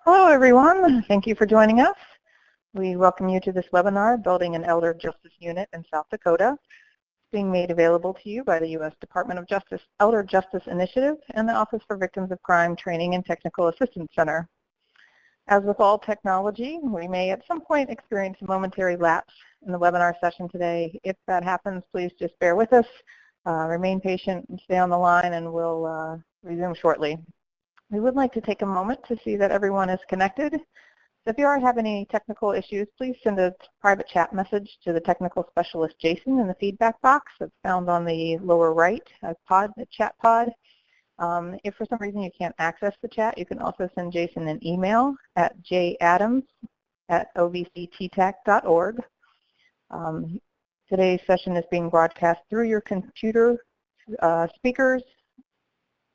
Hello, everyone. Thank you for joining us. We welcome you to this webinar, Building an Elder Justice Unit in South Dakota. It's being made available to you by the U.S. Department of Justice Elder Justice Initiative and the Office for Victims of Crime Training and Technical Assistance Center. As with all technology, we may at some point experience a momentary lapse in the webinar session today. If that happens, please just bear with us, remain patient, and stay on the line, and we'll resume shortly. We would like to take a moment to see that everyone is connected. So if you are having any technical issues, please send a private chat message to the technical specialist Jason in the feedback box that's found on the lower right the chat pod. If for some reason you can't access the chat, you can also send Jason an email at jadams@ovcttac.org. Today's session is being broadcast through your computer speakers,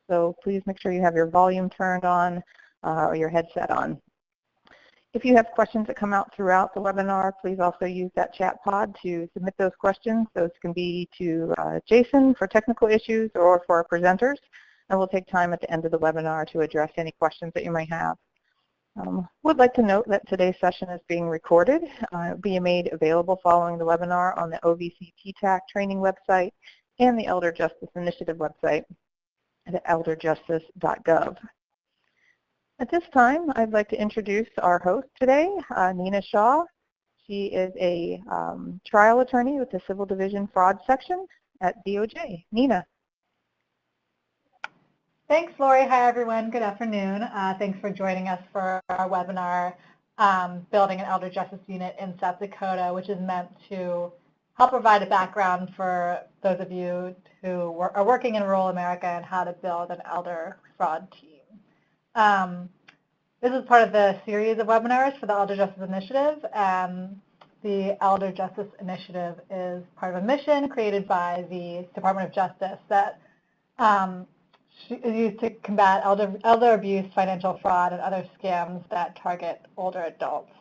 so please make sure you have your volume turned on or your headset on. If you have questions that come out throughout the webinar, please also use that chat pod to submit those questions. Those can be to Jason for technical issues or for our presenters, and we'll take time at the end of the webinar to address any questions that you may have. Would like to note that today's session is being recorded. It will be made available following the webinar on the OVC TTAC training website and the Elder Justice Initiative website at elderjustice.gov. At this time, I'd like to introduce our host today, Nina Shaw. She is a trial attorney with the Civil Division Fraud Section at DOJ. Nina. Thanks, Lori. Hi, everyone. Good afternoon. Thanks for joining us for our webinar, Building an Elder Justice Unit in South Dakota, which is meant to help provide a background for those of you who are working in rural America and how to build an elder fraud team. This is part of the series of webinars for the Elder Justice Initiative. The Elder Justice Initiative is part of a mission created by the Department of Justice that is used to combat elder abuse, financial fraud, and other scams that target older adults.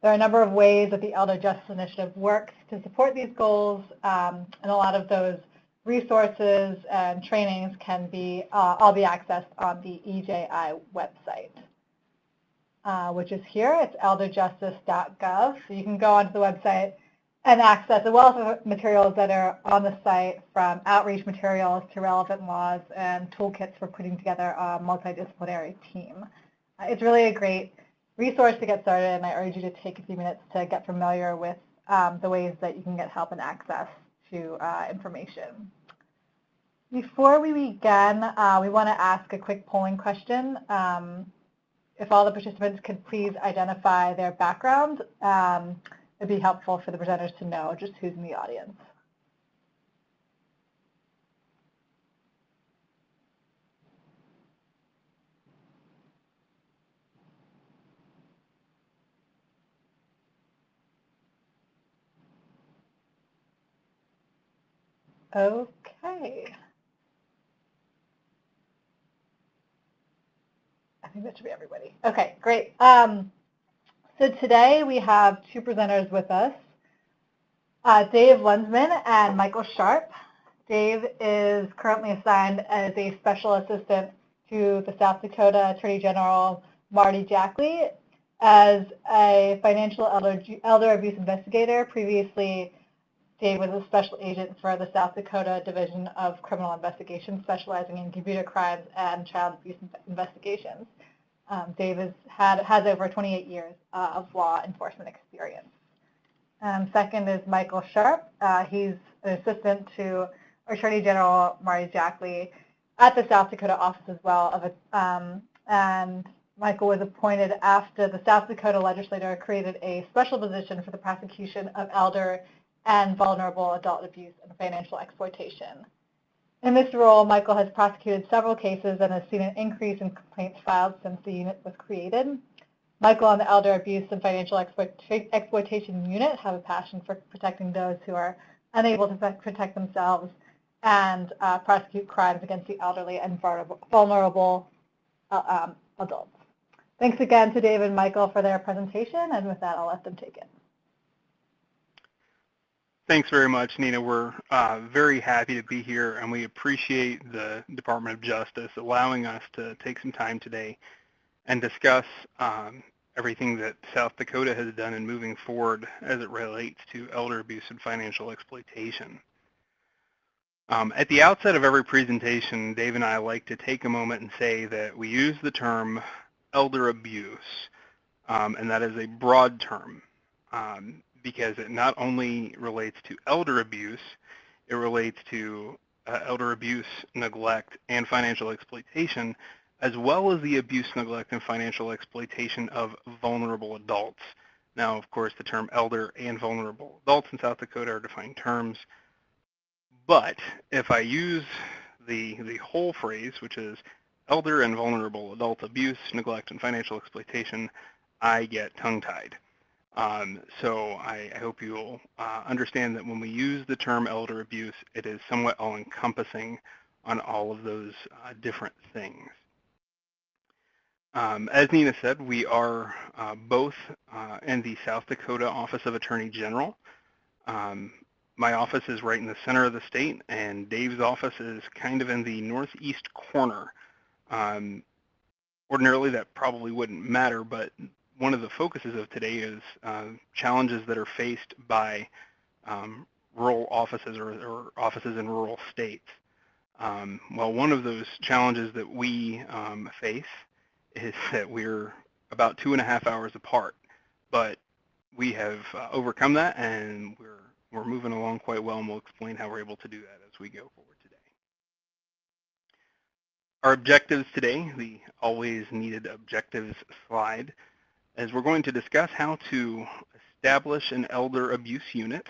There are a number of ways that the Elder Justice Initiative works to support these goals, and a lot of those resources and trainings can all be accessed on the EJI website, which is here. It's elderjustice.gov. So you can go onto the website and access a wealth of materials that are on the site, from outreach materials to relevant laws and toolkits for putting together a multidisciplinary team. It's really a great resource to get started, and I urge you to take a few minutes to get familiar with the ways that you can get help and access to information. Before we begin, we want to ask a quick polling question. If all the participants could please identify their background, it'd be helpful for the presenters to know just who's in the audience. Okay. I think that should be everybody. Okay, great. So today we have two presenters with us, Dave Lunzman and Michael Sharp. Dave is currently assigned as a special assistant to the South Dakota Attorney General Marty Jackley as a financial elder abuse investigator. Previously, Dave was a special agent for the South Dakota Division of Criminal Investigation, specializing in computer crimes and child abuse investigations. Dave has over 28 years of law enforcement experience. Second is Michael Sharp. He's an assistant to Attorney General Marty Jackley at the South Dakota office as well. And Michael was appointed after the South Dakota legislature created a special position for the prosecution of elder and vulnerable adult abuse and financial exploitation. In this role, Michael has prosecuted several cases and has seen an increase in complaints filed since the unit was created. Michael and the Elder Abuse and Financial Exploitation Unit have a passion for protecting those who are unable to protect themselves and prosecute crimes against the elderly and vulnerable adults. Thanks again to Dave and Michael for their presentation, and with that, I'll let them take it. Thanks very much, Nina. We're very happy to be here, and we appreciate the Department of Justice allowing us to take some time today and discuss everything that South Dakota has done in moving forward as it relates to elder abuse and financial exploitation. At the outset of every presentation, Dave and I like to take a moment and say that we use the term elder abuse, and that is a broad term because it not only relates to elder abuse, it relates to elder abuse, neglect, and financial exploitation, as well as the abuse, neglect, and financial exploitation of vulnerable adults. Now, of course, the term elder and vulnerable adults in South Dakota are defined terms, but if I use the whole phrase, which is elder and vulnerable adult abuse, neglect, and financial exploitation, I get tongue-tied. So I hope you'll understand that when we use the term elder abuse, it is somewhat all-encompassing on all of those different things. As Nina said, we are both in the South Dakota Office of Attorney General. My office is right in the center of the state, and Dave's office is kind of in the northeast corner. Ordinarily, that probably wouldn't matter, but one of the focuses of today is challenges that are faced by rural offices or offices in rural states. Well, one of those challenges that we face is that we're about 2.5 hours apart, but we have overcome that, and we're moving along quite well, and we'll explain how we're able to do that as we go forward today. Our objectives today, the always needed objectives slide, is we're going to discuss how to establish an elder abuse unit.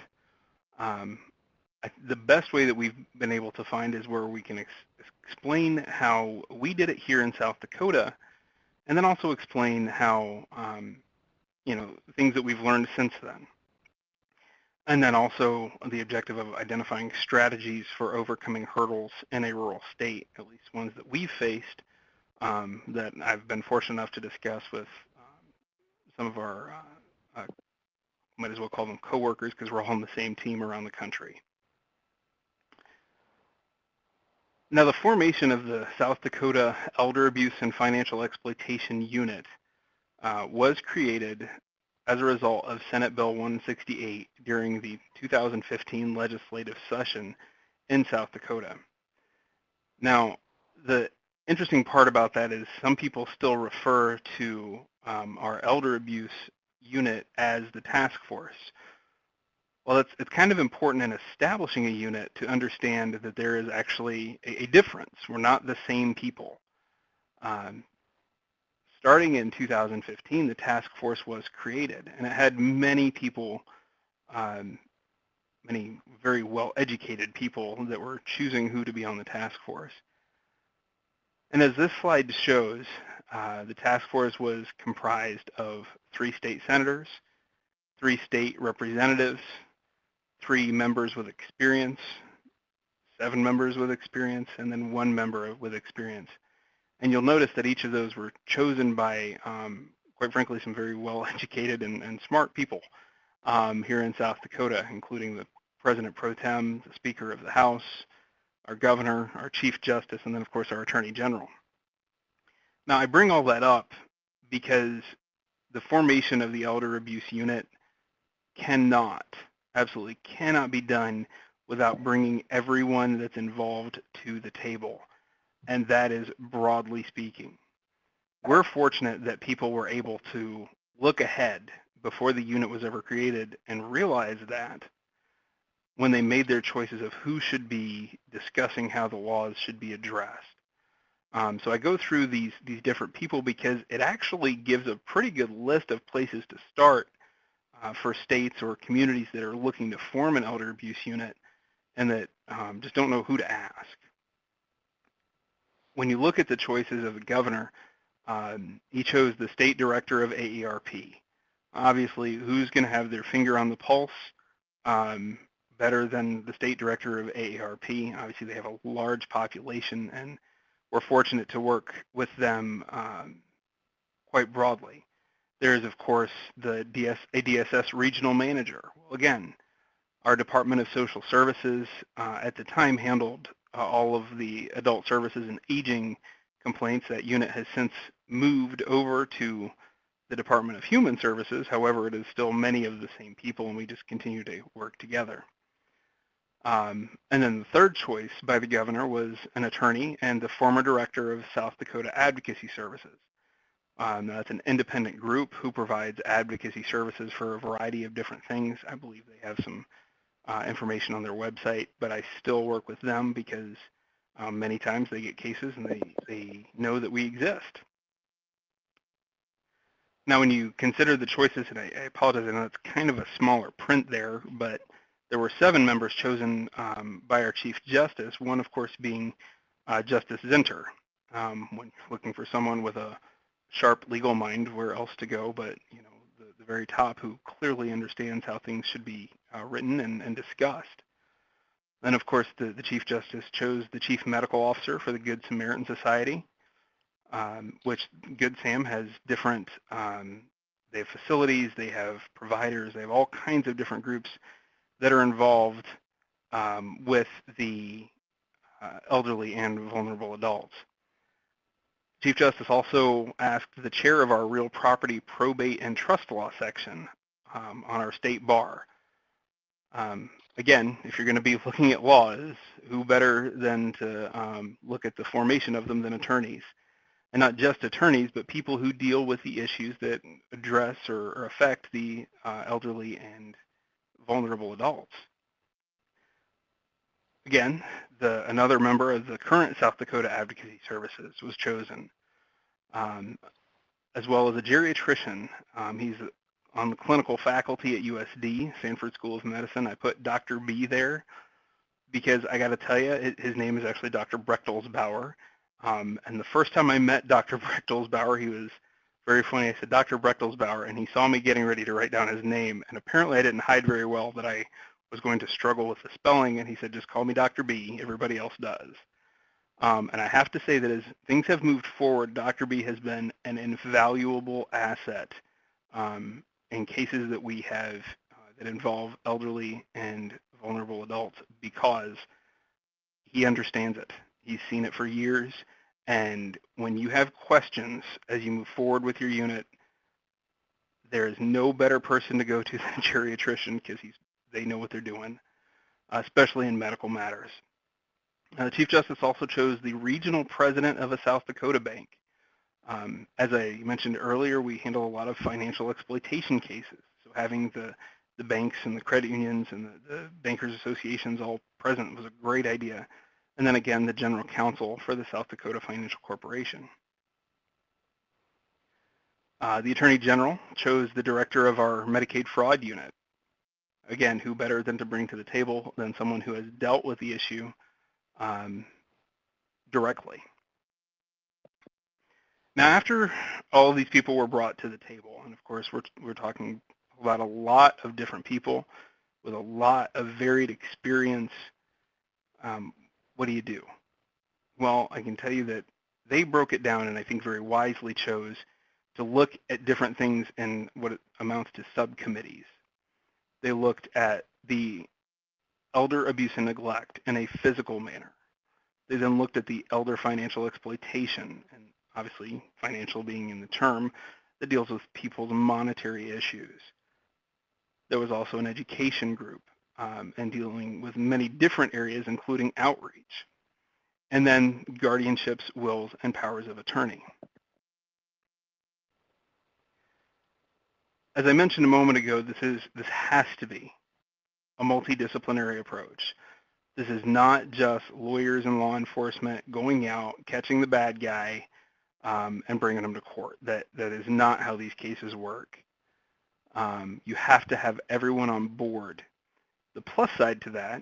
The best way that we've been able to find is where we can explain how we did it here in South Dakota, and then also explain how, things that we've learned since then. And then also the objective of identifying strategies for overcoming hurdles in a rural state, at least ones that we've faced that I've been fortunate enough to discuss with some of our, might as well call them coworkers because we're all on the same team around the country. Now, the formation of the South Dakota Elder Abuse and Financial Exploitation Unit was created as a result of Senate Bill 168 during the 2015 legislative session in South Dakota. Now, the interesting part about that is some people still refer to our elder abuse unit as the task force. Well, it's kind of important in establishing a unit to understand that there is actually a difference. We're not the same people. Starting in 2015, the task force was created, and it had many people, many very well-educated people that were choosing who to be on the task force. And as this slide shows, the task force was comprised of 3 state senators, 3 state representatives, 3 members with experience, 7 members with experience, and then 1 member with experience. And you'll notice that each of those were chosen by, quite frankly, some very well-educated and smart people here in South Dakota, including the President Pro Tem, the Speaker of the House, our Governor, our Chief Justice, and then, of course, our Attorney General. Now, I bring all that up because the formation of the Elder Abuse Unit absolutely cannot be done without bringing everyone that's involved to the table, and that is broadly speaking. We're fortunate that people were able to look ahead before the unit was ever created and realize that when they made their choices of who should be discussing how the laws should be addressed. So I go through these different people because it actually gives a pretty good list of places to start for states or communities that are looking to form an elder abuse unit and that just don't know who to ask. When you look at the choices of the governor, he chose the state director of AARP. Obviously, who's going to have their finger on the pulse better than the state director of AARP? Obviously, they have a large population, and we're fortunate to work with them quite broadly. There's, of course, the ADSS regional manager. Well, again, our Department of Social Services at the time handled all of the adult services and aging complaints. That unit has since moved over to the Department of Human Services. However, it is still many of the same people, and we just continue to work together. And then the third choice by the governor was an attorney and the former director of South Dakota Advocacy Services. That's an independent group who provides advocacy services for a variety of different things. I believe they have some information on their website, but I still work with them because many times they get cases and they know that we exist. Now, when you consider the choices, and I apologize, I know it's kind of a smaller print there, but there were 7 members chosen by our Chief Justice, one, of course, being Justice Zinter. When you're looking for someone with a sharp legal mind, where else to go but, you know, the very top, who clearly understands how things should be written and discussed. Then, of course, the Chief Justice chose the Chief Medical Officer for the Good Samaritan Society, which Good Sam has different, they have facilities, they have providers, they have all kinds of different groups that are involved with the elderly and vulnerable adults. Chief Justice also asked the chair of our real property, probate, and trust law section on our state bar. Again, if you're going to be looking at laws, who better than to look at the formation of them than attorneys? And not just attorneys, but people who deal with the issues that address or affect the elderly and vulnerable adults. Again, another member of the current South Dakota Advocacy Services was chosen, as well as a geriatrician. He's on the clinical faculty at USD, Sanford School of Medicine. I put Dr. B there because I got to tell you, his name is actually Dr. Brechtelsbauer. And the first time I met Dr. Brechtelsbauer, he was very funny. I said, Dr. Brechtelsbauer, and he saw me getting ready to write down his name. And apparently I didn't hide very well that I was going to struggle with the spelling, and he said, just call me Dr. B, everybody else does. And I have to say that as things have moved forward, Dr. B has been an invaluable asset in cases that we have that involve elderly and vulnerable adults, because he understands it. He's seen it for years, and when you have questions as you move forward with your unit, there is no better person to go to than a geriatrician, because they know what they're doing, especially in medical matters. The Chief Justice also chose the regional president of a South Dakota bank. As I mentioned earlier, we handle a lot of financial exploitation cases, so having the banks and the credit unions and the bankers associations all present was a great idea. And then again, the general counsel for the South Dakota Financial Corporation. The Attorney General chose the director of our Medicaid fraud unit. Again, who better than to bring to the table than someone who has dealt with the issue directly. Now, after all of these people were brought to the table, and of course we're talking about a lot of different people with a lot of varied experience, what do you do? Well, I can tell you that they broke it down, and I think very wisely chose to look at different things in what amounts to subcommittees. They looked at the elder abuse and neglect in a physical manner. They then looked at the elder financial exploitation, and obviously financial being in the term, that deals with people's monetary issues. There was also an education group and dealing with many different areas, including outreach. And then guardianships, wills, and powers of attorney. As I mentioned a moment ago, this has to be a multidisciplinary approach. This is not just lawyers and law enforcement going out, catching the bad guy, and bringing them to court. That is not how these cases work. You have to have everyone on board. The plus side to that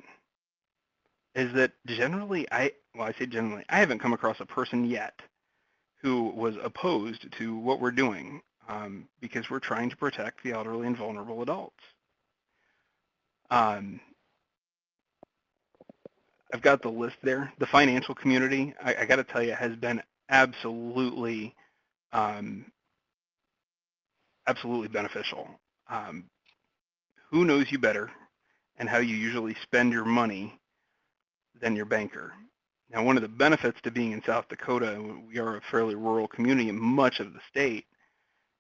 is that generally, I haven't come across a person yet who was opposed to what we're doing, because we're trying to protect the elderly and vulnerable adults. I've got the list there. The financial community, I got to tell you, has been absolutely beneficial. Who knows you better and how you usually spend your money than your banker? Now, one of the benefits to being in South Dakota, we are a fairly rural community in much of the state,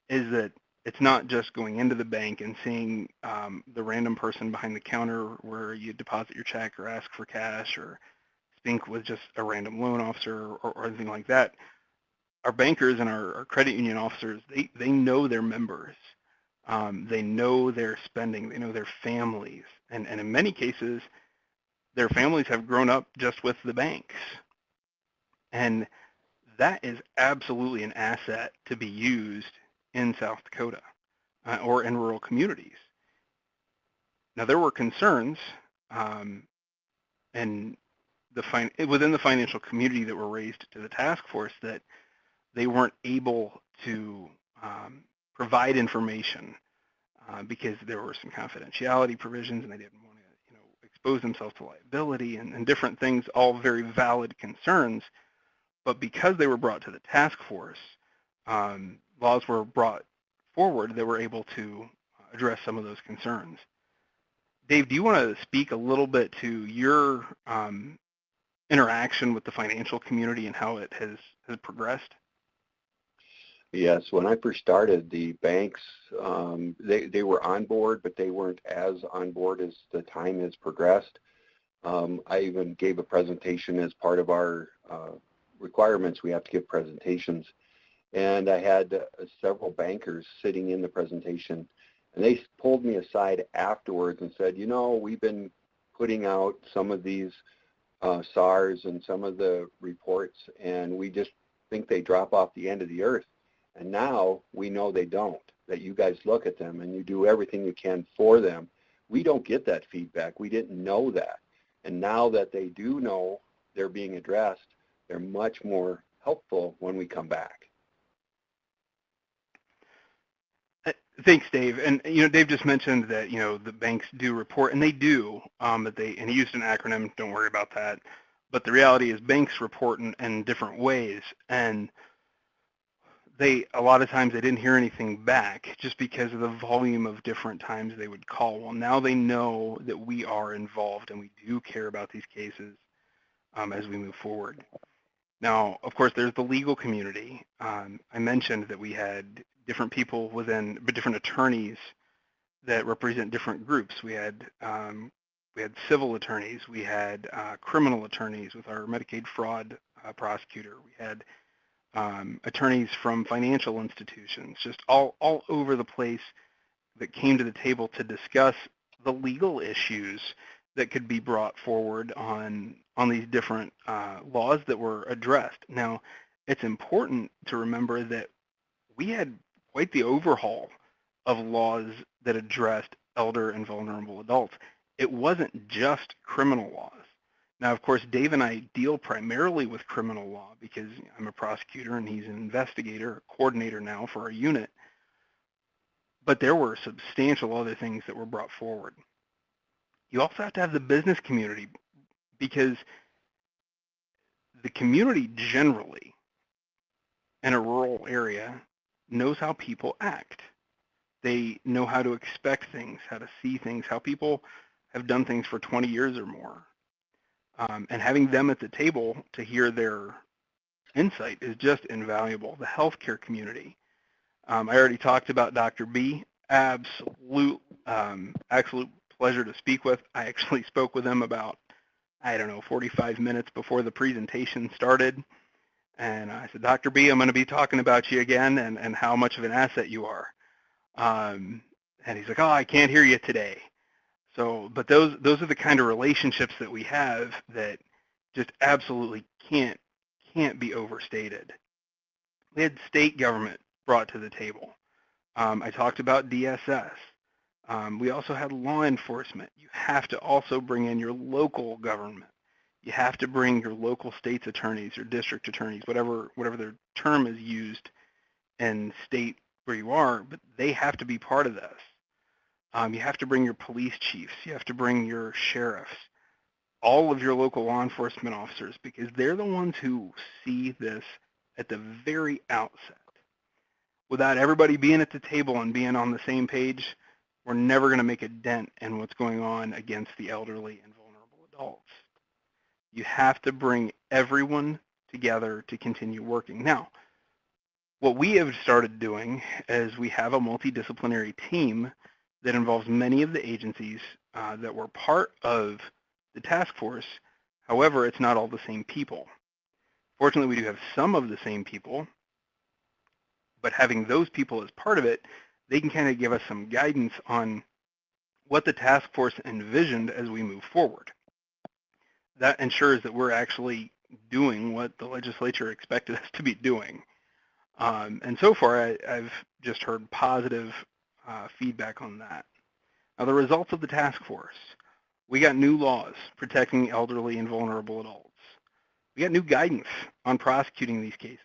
is that it's not just going into the bank and seeing the random person behind the counter where you deposit your check or ask for cash or speak with just a random loan officer or anything like that. Our bankers and our credit union officers, they know their members. They know their spending. They know their families. And in many cases, their families have grown up just with the banks. And that is absolutely an asset to be used in South Dakota or in rural communities. Now, there were concerns and within the financial community that were raised to the task force that they weren't able to provide information because there were some confidentiality provisions and they didn't want to expose themselves to liability and different things, all very valid concerns. But because they were brought to the task force, laws were brought forward that were able to address some of those concerns. Dave, do you want to speak a little bit to your interaction with the financial community and how it has progressed? Yes, when I first started, the banks, they were on board, but they weren't as on board as the time has progressed. I even gave a presentation as part of our requirements. We have to give presentations. And I had several bankers sitting in the presentation, and they pulled me aside afterwards and said, you know, we've been putting out some of these SARs and some of the reports, and we just think they drop off the end of the earth. And now we know they don't, that you guys look at them and you do everything you can for them. We don't get that feedback. We didn't know that. And now that they do know they're being addressed, they're much more helpful when we come back. Thanks, Dave. And Dave just mentioned that the banks do report, and they do. And he used an acronym. Don't worry about that. But the reality is, banks report in different ways, and a lot of times they didn't hear anything back just because of the volume of different times they would call. Well, now they know that we are involved and we do care about these cases as we move forward. Now, of course, there's the legal community. I mentioned that we had different people different attorneys that represent different groups. We had civil attorneys. We had criminal attorneys with our Medicaid fraud prosecutor. We had attorneys from financial institutions, just all over the place that came to the table to discuss the legal issues that could be brought forward on these different laws that were addressed. Now, it's important to remember that we had quite the overhaul of laws that addressed elder and vulnerable adults. It wasn't just criminal laws. Now, of course, Dave and I deal primarily with criminal law because I'm a prosecutor and he's an investigator, a coordinator now for our unit. But there were substantial other things that were brought forward. You also have to have the business community because the community generally in a rural area knows how people act. They know how to expect things, how to see things, how people have done things for 20 years or more. And having them at the table to hear their insight is just invaluable. The healthcare community. I already talked about Dr. B. Absolute pleasure to speak with. I actually spoke with him about, 45 minutes before the presentation started. And I said, Dr. B, I'm going to be talking about you again and how much of an asset you are. And he's like, oh, I can't hear you today. So, but those are the kind of relationships that we have that just absolutely can't be overstated. We had state government brought to the table. I talked about DSS. We also had law enforcement. You have to also bring in your local government. You have to bring your local state's attorneys or district attorneys, whatever their term is used in state where you are, but they have to be part of this. You have to bring your police chiefs. You have to bring your sheriffs, all of your local law enforcement officers, because they're the ones who see this at the very outset. Without everybody being at the table and being on the same page, we're never going to make a dent in what's going on against the elderly and vulnerable adults. You have to bring everyone together to continue working. Now, what we have started doing is we have a multidisciplinary team that involves many of the agencies that were part of the task force. However, it's not all the same people. Fortunately, we do have some of the same people, but having those people as part of it, they can kind of give us some guidance on what the task force envisioned as we move forward. That ensures that we're actually doing what the legislature expected us to be doing. And so far, I've just heard positive feedback on that. Now, the results of the task force. We got new laws protecting elderly and vulnerable adults. We got new guidance on prosecuting these cases.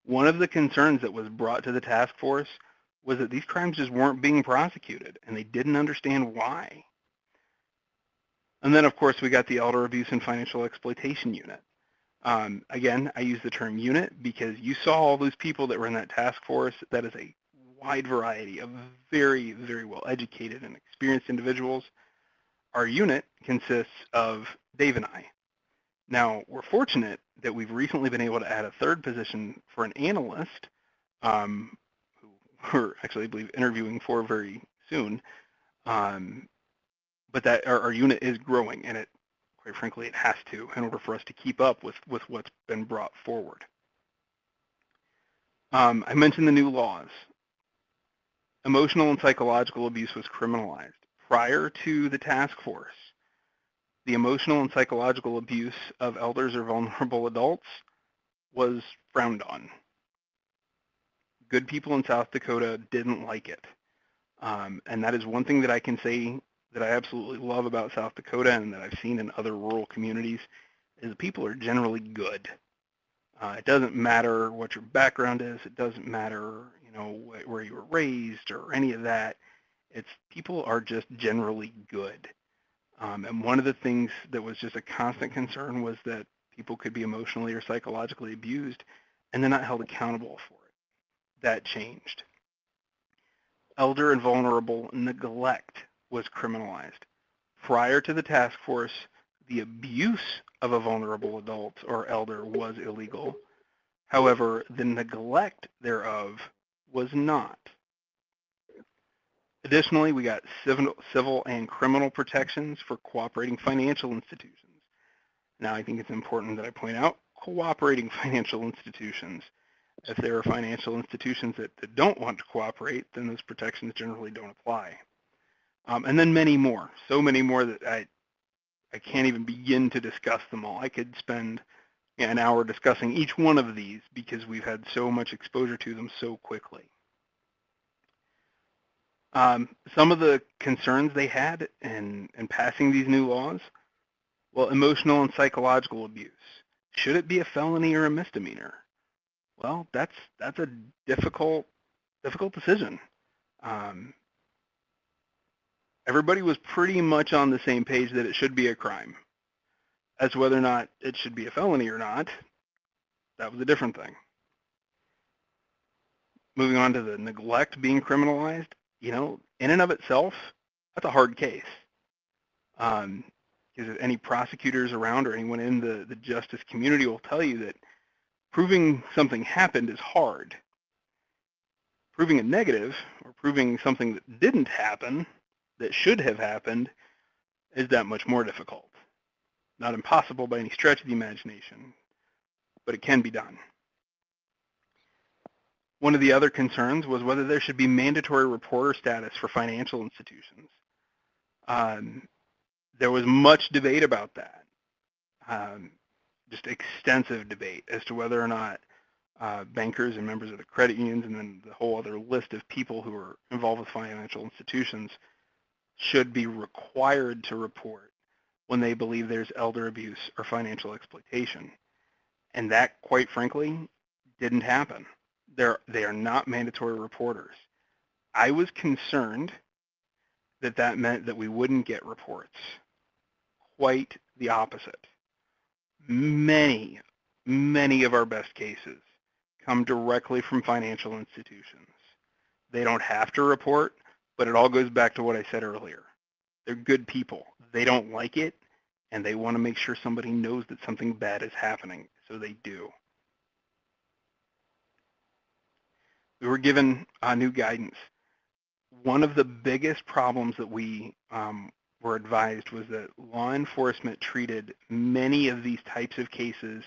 One of the concerns that was brought to the task force was that these crimes just weren't being prosecuted, and they didn't understand why. And then, of course, we got the Elder Abuse and Financial Exploitation Unit. Again, I use the term unit because you saw all those people that were in that task force. That is a wide variety of very, very well-educated and experienced individuals. Our unit consists of Dave and I. Now, we're fortunate that we've recently been able to add a third position for an analyst, who we're actually, I believe, interviewing for very soon. But that our unit is growing, and it, quite frankly, it has to in order for us to keep up with what's been brought forward. I mentioned the new laws. Emotional and psychological abuse was criminalized. Prior to the task force, the emotional and psychological abuse of elders or vulnerable adults was frowned on. Good people in South Dakota didn't like it. And that is one thing that I can say that I absolutely love about South Dakota and that I've seen in other rural communities is people are generally good. It doesn't matter what your background is. It doesn't matter, where you were raised or any of that. It's people are just generally good. And one of the things that was just a constant concern was that people could be emotionally or psychologically abused and they're not held accountable for it. That changed. Elder and vulnerable neglect was criminalized. Prior to the task force, the abuse of a vulnerable adult or elder was illegal. However, the neglect thereof was not. Additionally, we got civil and criminal protections for cooperating financial institutions. Now, I think it's important that I point out cooperating financial institutions. If there are financial institutions that don't want to cooperate, then those protections generally don't apply. And then many more, so many more that I can't even begin to discuss them all. I could spend an hour discussing each one of these because we've had so much exposure to them so quickly. Some of the concerns they had in passing these new laws, well, emotional and psychological abuse. Should it be a felony or a misdemeanor? Well, that's a difficult decision. Everybody was pretty much on the same page that it should be a crime. As to whether or not it should be a felony or not, that was a different thing. Moving on to the neglect being criminalized, in and of itself, that's a hard case. Because any prosecutors around or anyone in the justice community will tell you that proving something happened is hard. Proving a negative or proving something that didn't happen, that should have happened, is that much more difficult. Not impossible by any stretch of the imagination, but it can be done. One of the other concerns was whether there should be mandatory reporter status for financial institutions. There was much debate about that, just extensive debate as to whether or not bankers and members of the credit unions and then the whole other list of people who are involved with financial institutions should be required to report when they believe there's elder abuse or financial exploitation. And that, quite frankly, didn't happen. They are not mandatory reporters. I was concerned that meant that we wouldn't get reports. Quite the opposite. Many of our best cases come directly from financial institutions. They don't have to report, but it all goes back to what I said earlier. They're good people. They don't like it. and they want to make sure somebody knows that something bad is happening, so they do. We were given new guidance. One of the biggest problems that we were advised was that law enforcement treated many of these types of cases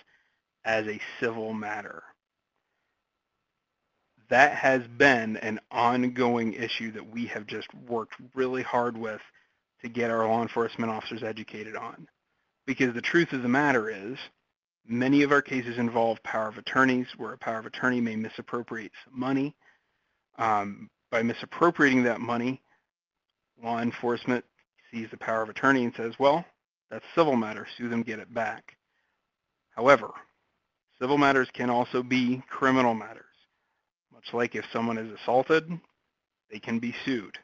as a civil matter. That has been an ongoing issue that we have just worked really hard with to get our law enforcement officers educated on. Because the truth of the matter is, many of our cases involve power of attorneys, where a power of attorney may misappropriate some money. By misappropriating that money, law enforcement sees the power of attorney and says, well, that's a civil matter, sue them, get it back. However, civil matters can also be criminal matters. Much like if someone is assaulted, they can be sued.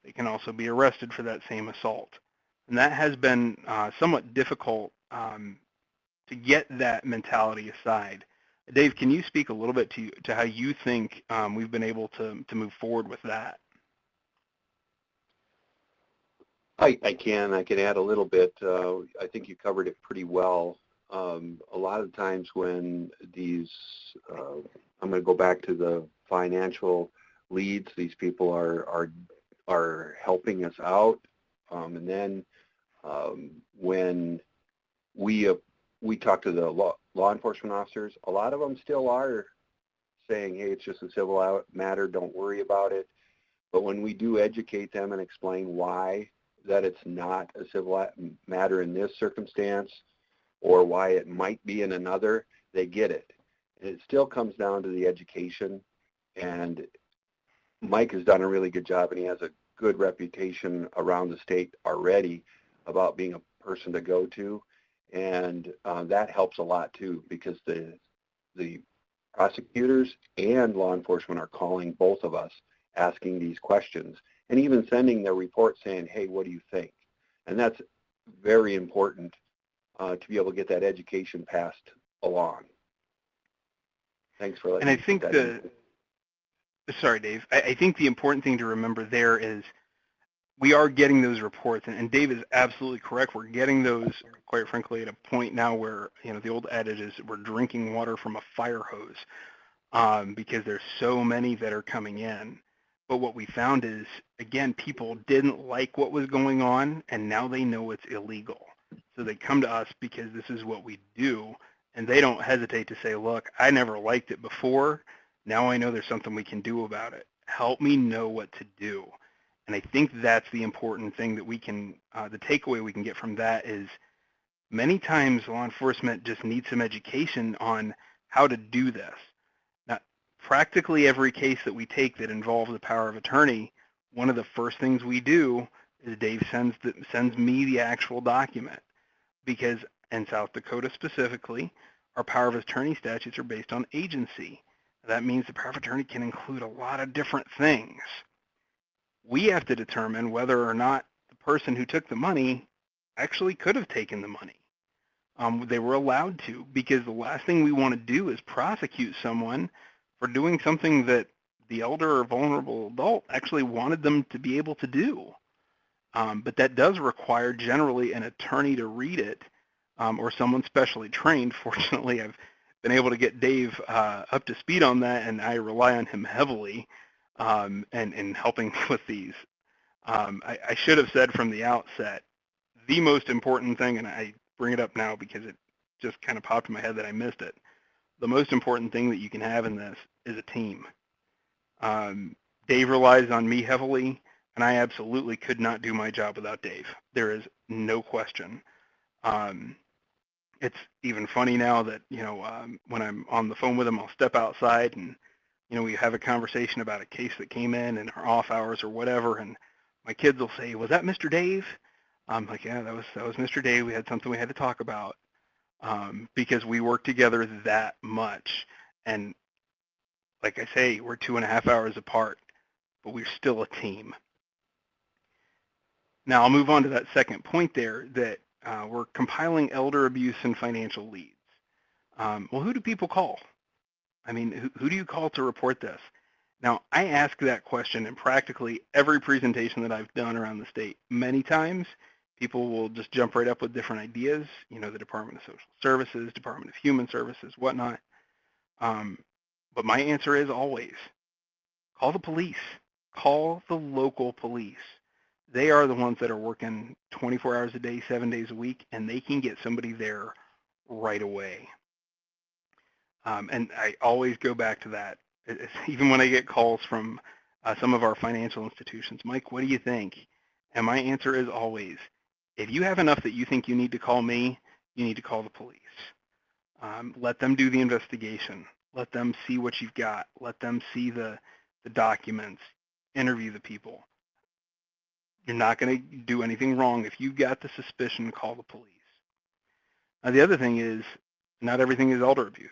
They can also be arrested for that same assault. And that has been somewhat difficult to get that mentality aside. Dave, can you speak a little bit to how you think we've been able to move forward with that? I can add a little bit. I think you covered it pretty well. A lot of times when these, I'm going to go back to the financial leads, these people are helping us out, and then when we talk to the law enforcement officers, a lot of them still are saying, hey, it's just a civil matter, don't worry about it. But when we do educate them and explain why that it's not a civil matter in this circumstance, or why it might be in another, they get it. And it still comes down to the education, and Mike has done a really good job, and he has a good reputation around the state already about being a person to go to, and that helps a lot too, because the prosecutors and law enforcement are calling both of us, asking these questions, and even sending their report saying, hey, what do you think? And that's very important to be able to get that education passed along. Thanks for letting me put that in. Sorry, Dave. I think the important thing to remember there is we are getting those reports, and Dave is absolutely correct. We're getting those, quite frankly, at a point now where, the old adage is we're drinking water from a fire hose because there's so many that are coming in. But what we found is, again, people didn't like what was going on, and now they know it's illegal. So they come to us because this is what we do, and they don't hesitate to say, look, I never liked it before. Now I know there's something we can do about it. Help me know what to do. And I think that's the important thing that we can, the takeaway we can get from that is many times law enforcement just needs some education on how to do this. Now, practically every case that we take that involves the power of attorney, one of the first things we do is Dave sends me the actual document, because in South Dakota specifically, our power of attorney statutes are based on agency. That means the power of attorney can include a lot of different things. We have to determine whether or not the person who took the money actually could have taken the money. They were allowed to, because the last thing we want to do is prosecute someone for doing something that the elder or vulnerable adult actually wanted them to be able to do. But that does require generally an attorney to read it, or someone specially trained. Fortunately, I've been able to get Dave up to speed on that, and I rely on him heavily in helping with these. I should have said from the outset, the most important thing, and I bring it up now because it just kind of popped in my head that I missed it, the most important thing that you can have in this is a team. Dave relies on me heavily, and I absolutely could not do my job without Dave. There is no question. It's even funny now that, when I'm on the phone with him, I'll step outside and, we have a conversation about a case that came in our off hours or whatever, and my kids will say, was that Mr. Dave? I'm like, yeah, that was Mr. Dave. We had something we had to talk about, because we work together that much. And like I say, we're 2.5 hours apart, but we're still a team. Now I'll move on to that second point there, that we're compiling elder abuse and financial leads. Well, who do people call? I mean, who do you call to report this? Now, I ask that question in practically every presentation that I've done around the state many times, People will just jump right up with different ideas, the Department of Social Services, Department of Human Services, whatnot. But my answer is always, call the police. Call the local police. They are the ones that are working 24 hours a day, 7 days a week, and they can get somebody there right away. And I always go back to that. Even when I get calls from some of our financial institutions, Mike, what do you think? And my answer is always, if you have enough that you think you need to call me, you need to call the police. Let them do the investigation. Let them see what you've got. Let them see the documents, interview the people. You're not going to do anything wrong. If you've got the suspicion, call the police. The other thing is, not everything is elder abuse.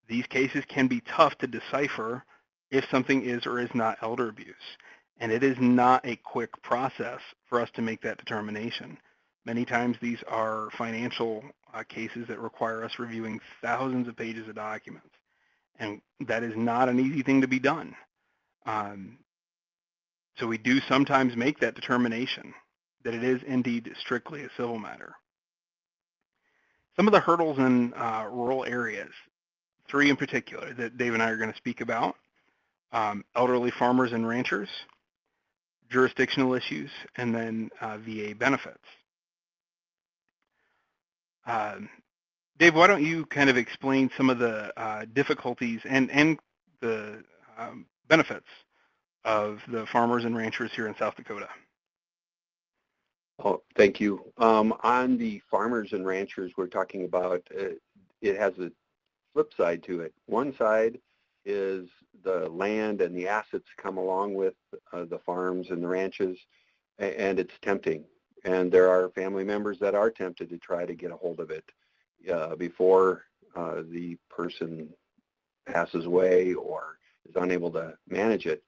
These cases can be tough to decipher if something is or is not elder abuse. And it is not a quick process for us to make that determination. Many times these are financial cases that require us reviewing thousands of pages of documents. And that is not an easy thing to be done. So we do sometimes make that determination that it is indeed strictly a civil matter. Some of the hurdles in rural areas, 3 in particular that Dave and I are going to speak about: elderly farmers and ranchers, jurisdictional issues, and then VA benefits. Dave, why don't you kind of explain some of the difficulties and the benefits of the farmers and ranchers here in South Dakota? Oh, thank you. On the farmers and ranchers, we're talking about, it has a flip side to it. One side is the land and the assets come along with the farms and the ranches, and it's tempting. And there are family members that are tempted to try to get a hold of it before the person passes away or is unable to manage it.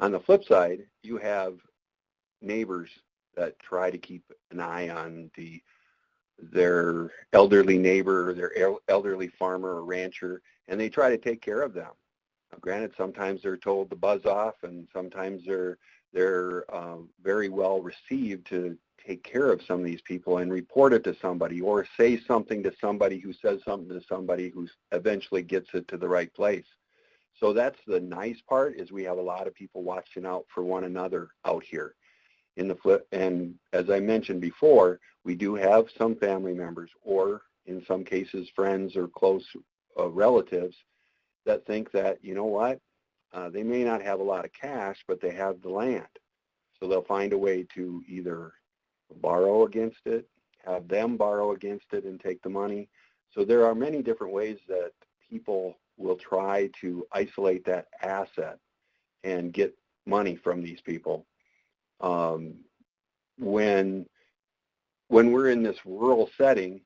On the flip side, you have neighbors that try to keep an eye on their elderly neighbor, their elderly farmer or rancher, and they try to take care of them. Now, granted, sometimes they're told to buzz off, and sometimes they're very well received to take care of some of these people and report it to somebody or say something to somebody who says something to somebody who eventually gets it to the right place. So that's the nice part, is we have a lot of people watching out for one another out here. In the flip, and as I mentioned before, we do have some family members, or in some cases friends or close relatives, that think that, you know what, they may not have a lot of cash, but they have the land. So they'll find a way to either borrow against it, have them borrow against it and take the money. So there are many different ways that people will try to isolate that asset and get money from these people. When we're in this rural setting,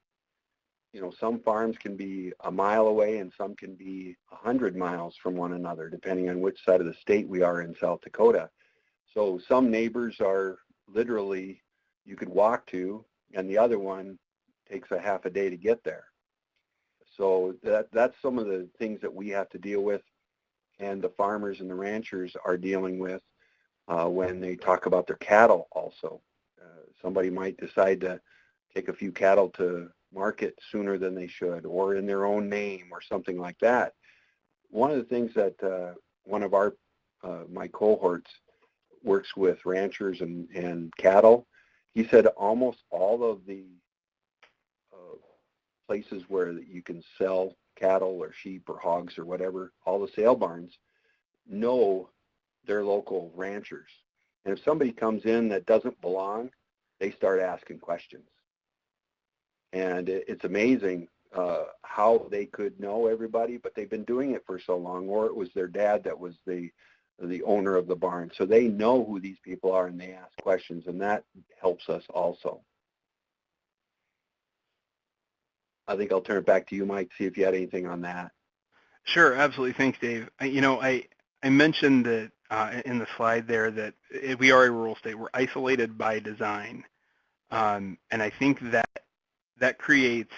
some farms can be a mile away and some can be 100 miles from one another, depending on which side of the state we are in South Dakota. So some neighbors are literally, you could walk to, and the other one takes a half a day to get there. So that's some of the things that we have to deal with, and the farmers and the ranchers are dealing with when they talk about their cattle also. Somebody might decide to take a few cattle to market sooner than they should, or in their own name or something like that. One of the things that one of my cohorts works with ranchers and cattle, he said almost all of the places where you can sell cattle or sheep or hogs or whatever, all the sale barns know their local ranchers. And if somebody comes in that doesn't belong, they start asking questions. And it's amazing how they could know everybody, but they've been doing it for so long, or it was their dad that was the owner of the barn. So they know who these people are and they ask questions, and that helps us also. I think I'll turn it back to you, Mike, see if you had anything on that. Sure, absolutely. Thanks, Dave. I mentioned that in the slide there that we are a rural state. We're isolated by design. And I think that creates,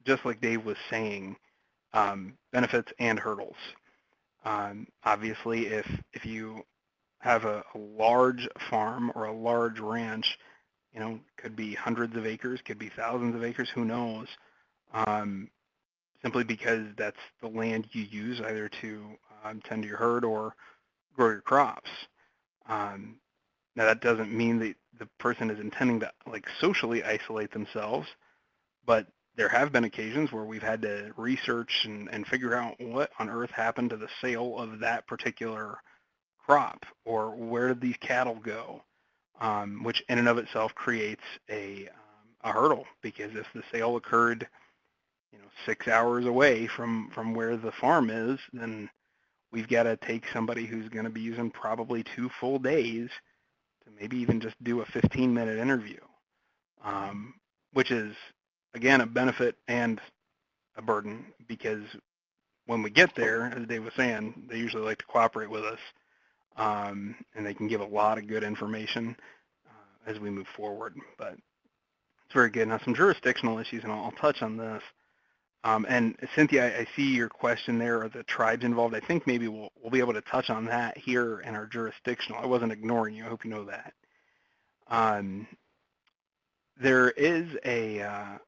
just like Dave was saying, benefits and hurdles. Obviously, if you have a large farm or a large ranch, could be hundreds of acres, could be thousands of acres, who knows, simply because that's the land you use either to tend to your herd or grow your crops. Now that doesn't mean that the person is intending to socially isolate themselves, but there have been occasions where we've had to research and figure out what on earth happened to the sale of that particular crop, or where did these cattle go, which in and of itself creates a hurdle, because if the sale occurred 6 hours away from where the farm is, then we've got to take somebody who's going to be using probably 2 full days to maybe even just do a 15-minute interview, which is, again, a benefit and a burden, because when we get there, as Dave was saying, they usually like to cooperate with us, and they can give a lot of good information as we move forward. But it's very good. Now, some jurisdictional issues, and I'll touch on this. And Cynthia, I see your question there, are the tribes involved? I think maybe we'll be able to touch on that here in our jurisdictional. I wasn't ignoring you. I hope you know that. There is a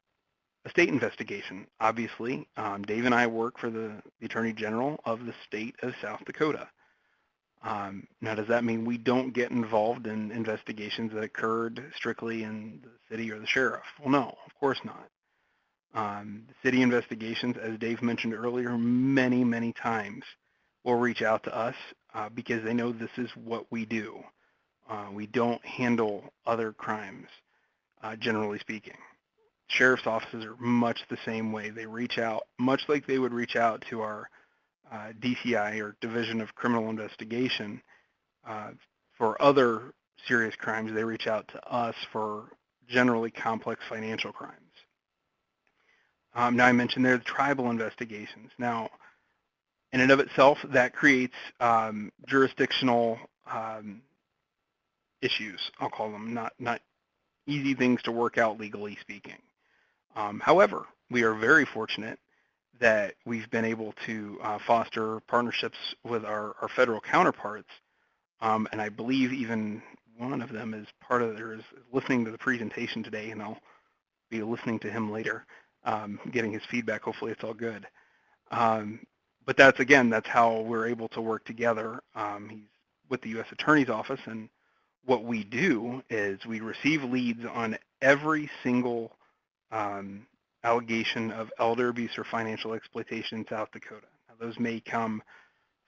state investigation, obviously. Dave and I work for the Attorney General of the state of South Dakota. Now, does that mean we don't get involved in investigations that occurred strictly in the city or the sheriff? Well, no, of course not. The city investigations, as Dave mentioned earlier, many, many times will reach out to us because they know this is what we do. We don't handle other crimes, generally speaking. Sheriff's offices are much the same way. They reach out, much like they would reach out to our DCI, or Division of Criminal Investigation. For other serious crimes, they reach out to us for generally complex financial crimes. Now, I mentioned there the tribal investigations. Now, in and of itself, that creates jurisdictional issues, I'll call them, not easy things to work out legally speaking. However, we are very fortunate that we've been able to foster partnerships with our federal counterparts, and I believe even one of them is part of is listening to the presentation today, and I'll be listening to him later, getting his feedback. Hopefully it's all good. But that's how we're able to work together. He's with the U.S. Attorney's Office, and what we do is we receive leads on every single allegation of elder abuse or financial exploitation in South Dakota. Now, those may come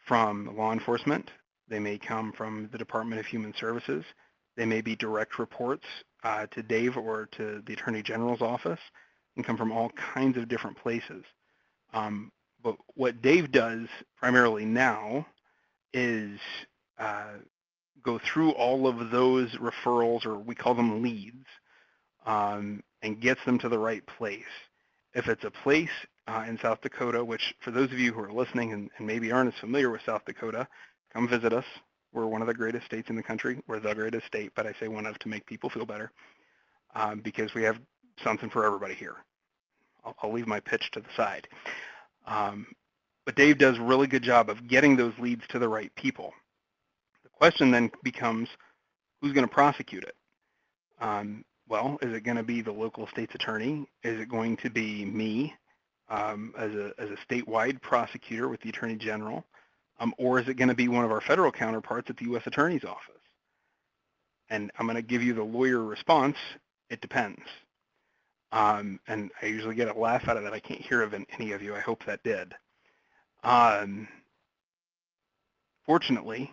from law enforcement. They may come from the Department of Human Services. They may be direct reports to Dave or to the Attorney General's office, and come from all kinds of different places. But what Dave does primarily now is go through all of those referrals, or we call them leads, and gets them to the right place. If it's a place in South Dakota, which for those of you who are listening and maybe aren't as familiar with South Dakota, come visit us. We're one of the greatest states in the country. We're the greatest state, but I say one of to make people feel better, because we have something for everybody here. I'll leave my pitch to the side. But Dave does a really good job of getting those leads to the right people. The question then becomes, who's going to prosecute it? Well, is it going to be the local state's attorney? Is it going to be me as a statewide prosecutor with the Attorney General? Or is it going to be one of our federal counterparts at the U.S. Attorney's Office? And I'm going to give you the lawyer response, it depends. And I usually get a laugh out of that. I can't hear of any of you. I hope that did. Fortunately,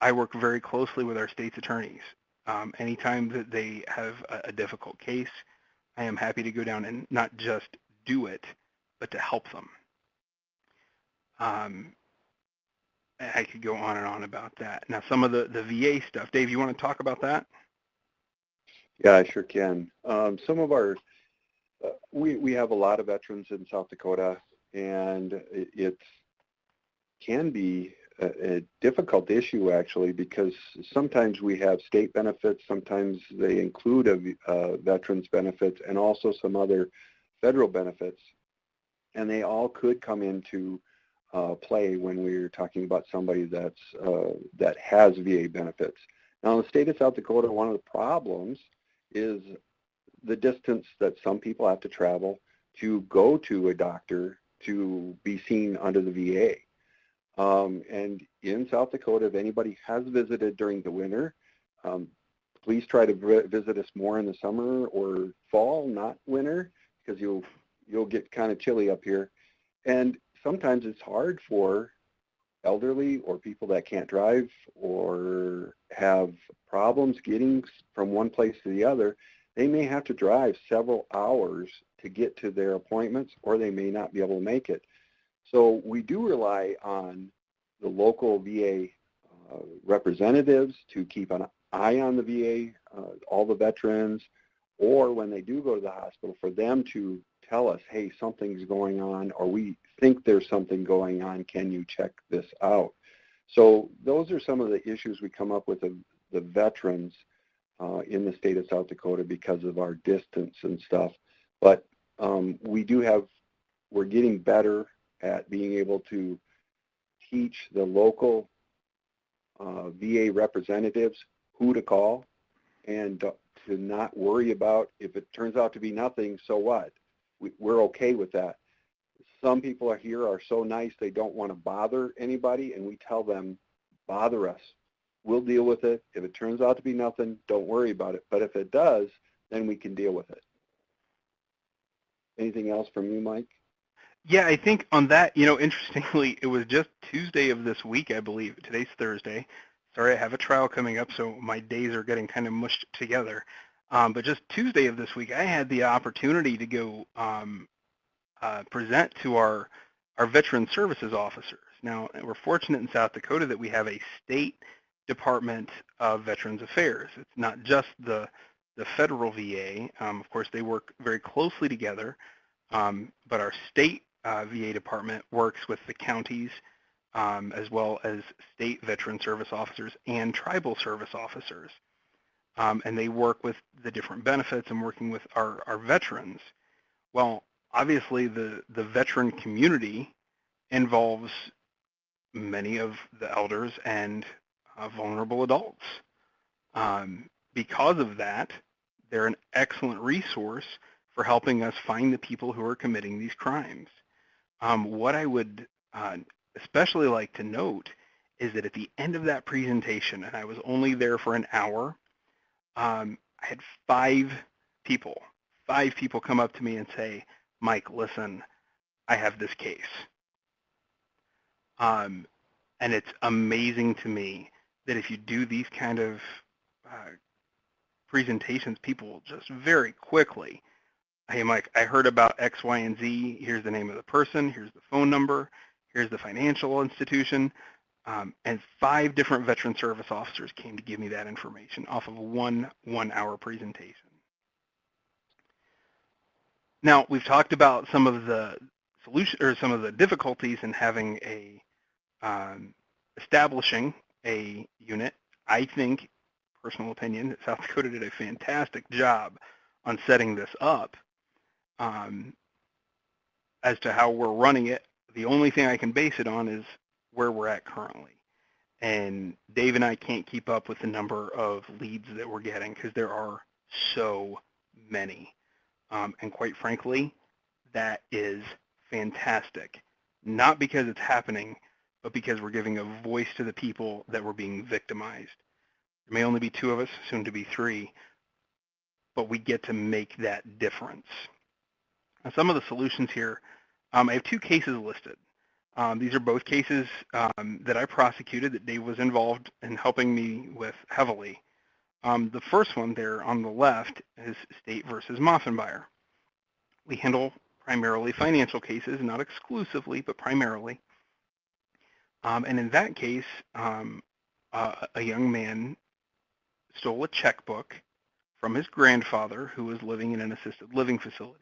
I work very closely with our state's attorneys. Anytime that they have a difficult case, I am happy to go down and not just do it, but to help them. I could go on and on about that. Now, some of the VA stuff. Dave, you want to talk about that? Yeah, I sure can. Some of our, we have a lot of veterans in South Dakota, and it can be a difficult issue, actually, because sometimes we have state benefits, sometimes they include veterans benefits, and also some other federal benefits, and they all could come into play when we're talking about somebody that has VA benefits. Now, in the state of South Dakota, one of the problems is the distance that some people have to travel to go to a doctor to be seen under the VA. And in South Dakota, if anybody has visited during the winter, please try to visit us more in the summer or fall, not winter, because you'll get kind of chilly up here. And sometimes it's hard for elderly or people that can't drive or have problems getting from one place to the other. They may have to drive several hours to get to their appointments, or they may not be able to make it. So we do rely on the local VA representatives to keep an eye on the VA, all the veterans, or when they do go to the hospital, for them to tell us, hey, something's going on, or we think there's something going on, can you check this out? So those are some of the issues we come up with the veterans in the state of South Dakota because of our distance and stuff. But we're getting better at being able to teach the local VA representatives who to call and to not worry about if it turns out to be nothing, so what? We're okay with that. Some people are so nice they don't want to bother anybody, and we tell them, bother us. We'll deal with it. If it turns out to be nothing, don't worry about it. But if it does, then we can deal with it. Anything else from you, Mike? Yeah, I think on that, interestingly, it was just Tuesday of this week, I believe. Today's Thursday. Sorry, I have a trial coming up, so my days are getting kind of mushed together. But just Tuesday of this week, I had the opportunity to go present to our veteran services officers. Now, we're fortunate in South Dakota that we have a state Department of Veterans Affairs. It's not just the federal VA. Of course, they work very closely together, but our state VA department works with the counties as well as state veteran service officers and tribal service officers. And they work with the different benefits and working with our veterans. Well, obviously, the veteran community involves many of the elders and vulnerable adults. Because of that, they're an excellent resource for helping us find the people who are committing these crimes. What I would especially like to note is that at the end of that presentation, and I was only there for an hour, I had five people come up to me and say, Mike, listen, I have this case. And it's amazing to me that if you do these kind of presentations, people just very quickly, hey, Mike, I heard about X, Y, and Z. Here's the name of the person. Here's the phone number. Here's the financial institution. And 5 different veteran service officers came to give me that information off of one-hour presentation. Now, we've talked about some of the solution or some of the difficulties in having establishing a unit. I think, personal opinion, that South Dakota did a fantastic job on setting this up. As to how we're running it, the only thing I can base it on is where we're at currently. And Dave and I can't keep up with the number of leads that we're getting because there are so many. And quite frankly, that is fantastic. Not because it's happening, but because we're giving a voice to the people that were being victimized. There may only be 2 of us, soon to be 3, but we get to make that difference. Now, some of the solutions here, I have 2 cases listed. These are both cases that I prosecuted that Dave was involved in helping me with heavily. The first one there on the left is State versus Moffenbauer. We handle primarily financial cases, not exclusively, but primarily. And in that case, a young man stole a checkbook from his grandfather who was living in an assisted living facility.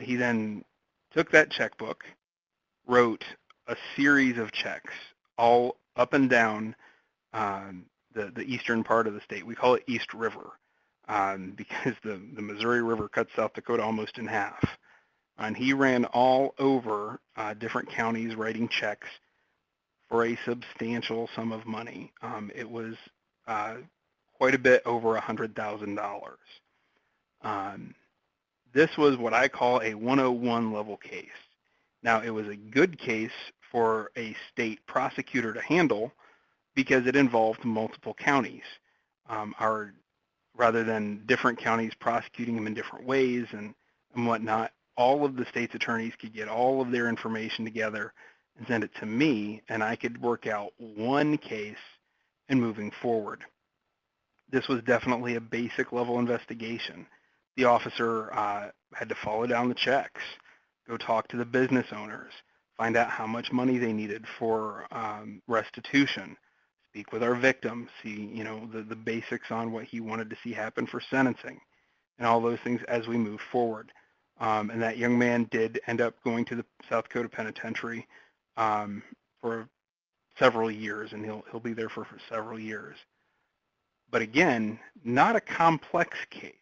He then took that checkbook, wrote a series of checks all up and down the eastern part of the state. We call it East River because the Missouri River cuts South Dakota almost in half. And he ran all over different counties writing checks for a substantial sum of money. It was quite a bit over $100,000. This was what I call a 101 level case. Now, it was a good case for a state prosecutor to handle because it involved multiple counties, rather than different counties prosecuting them in different ways and whatnot. All of the state's attorneys could get all of their information together and send it to me, and I could work out one case and moving forward. This was definitely a basic level investigation. The officer had to follow down the checks, go talk to the business owners, find out how much money they needed for restitution, speak with our victim, see, you know, the basics on what he wanted to see happen for sentencing, and all those things as we move forward. And that young man did end up going to the South Dakota Penitentiary for several years, and he'll be there for several years. But again, not a complex case.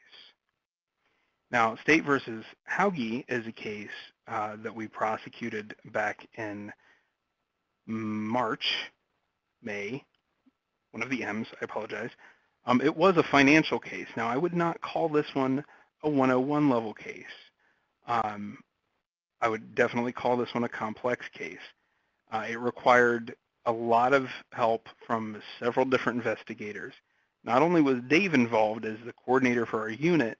Now, State versus Hauge is a case that we prosecuted back in May, one of the M's, I apologize. It was a financial case. Now, I would not call this one a 101 level case. I would definitely call this one a complex case. It required a lot of help from several different investigators. Not only was Dave involved as the coordinator for our unit,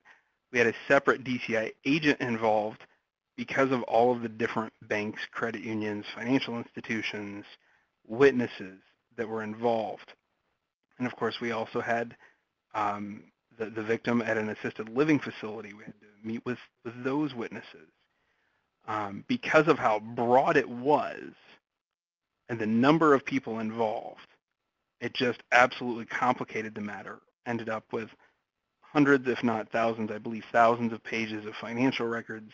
we had a separate DCI agent involved because of all of the different banks, credit unions, financial institutions, witnesses that were involved. And of course, we also had the victim at an assisted living facility. We had to meet with those witnesses. Because of how broad it was and the number of people involved, it just absolutely complicated the matter. Ended up with hundreds, if not thousands, I believe thousands of pages of financial records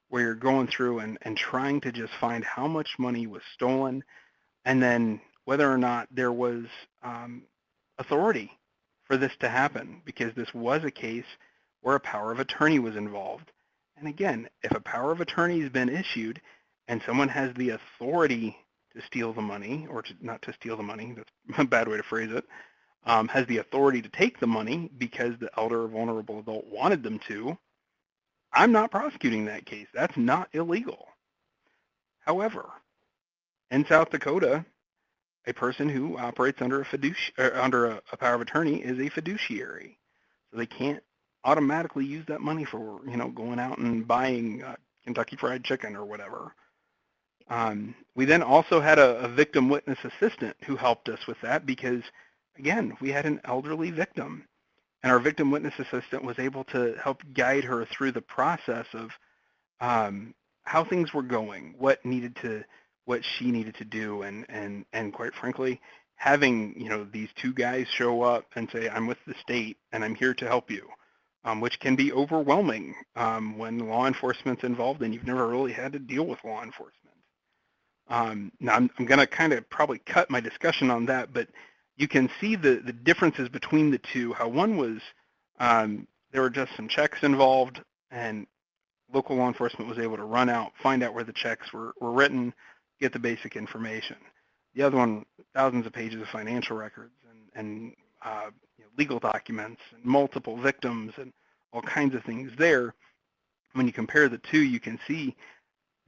where you're going through and trying to just find how much money was stolen, and then whether or not there was authority for this to happen, because this was a case where a power of attorney was involved. And again, if a power of attorney has been issued and someone has the authority to steal the money, or not to steal the money, that's a bad way to phrase it, has the authority to take the money because the elder or vulnerable adult wanted them to, I'm not prosecuting that case. That's not illegal. However, in South Dakota, a person who operates under a power of attorney is a fiduciary, so they can't automatically use that money for, you know, going out and buying Kentucky Fried Chicken or whatever. We then also had a victim witness assistant who helped us with that because, again, we had an elderly victim, and our victim witness assistant was able to help guide her through the process of how things were going, what she needed to do, and quite frankly, having, you know, these two guys show up and say, I'm with the state and I'm here to help you, which can be overwhelming when law enforcement's involved and you've never really had to deal with law enforcement. Now, I'm going to kind of probably cut my discussion on that, but you can see the differences between the two, how one was, there were just some checks involved, and local law enforcement was able to run out, find out where the checks were written, get the basic information. The other one, thousands of pages of financial records and you know, legal documents and multiple victims and all kinds of things there. When you compare the two, you can see